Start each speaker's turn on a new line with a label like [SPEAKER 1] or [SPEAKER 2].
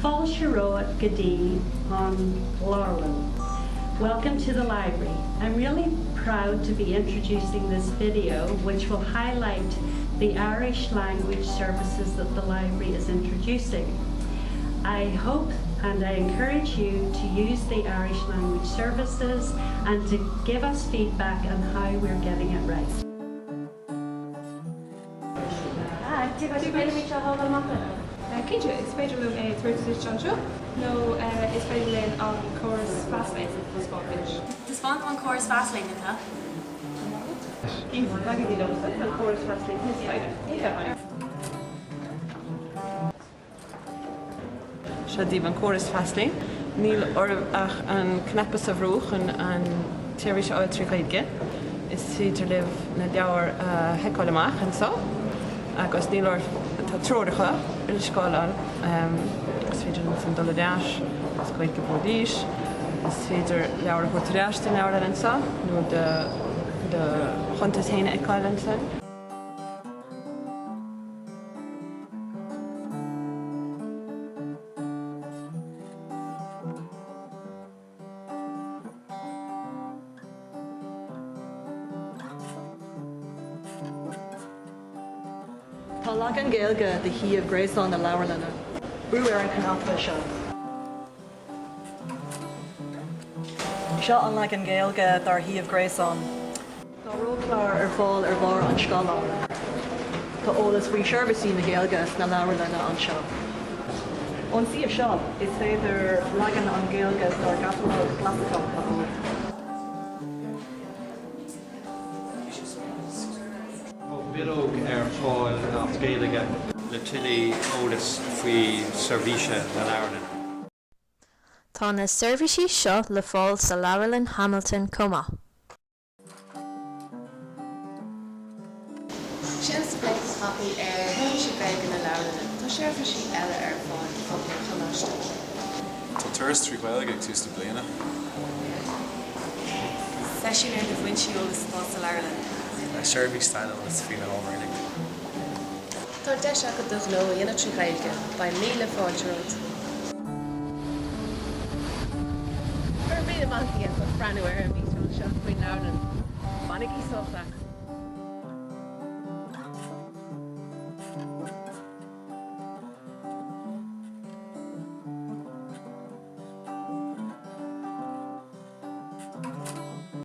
[SPEAKER 1] Fáilseireoid Gadi on Leabharlanna. Welcome to the library. I'm really proud to be introducing this video which will highlight the Irish language services that the library is introducing. I hope and I encourage you to use the Irish language services and to give us feedback on how we're getting it right.
[SPEAKER 2] Kinja is federal through Johnjo. No, is federal on chorus fast lane for spot finish.
[SPEAKER 3] The spawn on chorus fast lane in that.
[SPEAKER 2] Chorus fast lane his side.
[SPEAKER 4] Shadib an chorus fastly. Níl ach an knappas of ruch an Tríonóide oil Gaeilge is féidir live na leabhar heicáileamach an so. Agus níl tá tródacha in scáil is féidir san dul deis, is Gaeilge bordís, is féidir leabhar chuirtaréis den leabhar an so, nó de chuntas héine eicáil an so.
[SPEAKER 5] Tá legan Gaeilge de híomh Gaeilge na Leabharlanna. Brú ar an cnappa seo. Seo an legan Gaeilge dar híomh Gaeilge. Tá róclár ar fáil ar bhar an scáileán. Tá eolais faoi sheirbhísí na Gaeilge na Leabharlanna an seo. An siomh seo is féidir legan an Gaeilge dar gasúil clasicach a bhór.
[SPEAKER 6] Bíróg fáil nach Gaeilge le tuilí eolais faoi sheirbhísí na Leabharlanna.
[SPEAKER 3] Tá na sheirbhísí seo le fáil sa Leabharlanna Hamilton Comá.
[SPEAKER 7] Sin spleis happy sheirbhísí Gaeilge na Leabharlanna. Tá sheirbhísí eile ar fáil fáil choláiste.
[SPEAKER 8] Tá turas trí Gaeilge ag tús na bliana.
[SPEAKER 7] Sesiún ar na bhaintí eolais fáil sa Leabharlanna.
[SPEAKER 8] Sheirbhí style is faoin ómhairling.
[SPEAKER 7] Tá deis acu do gló dhéanana trí Gaeilge ba míle fáilte. Ar bhí amach íon go franúir a mí seo faoin Leabharlanna. Bannaigh í sóach.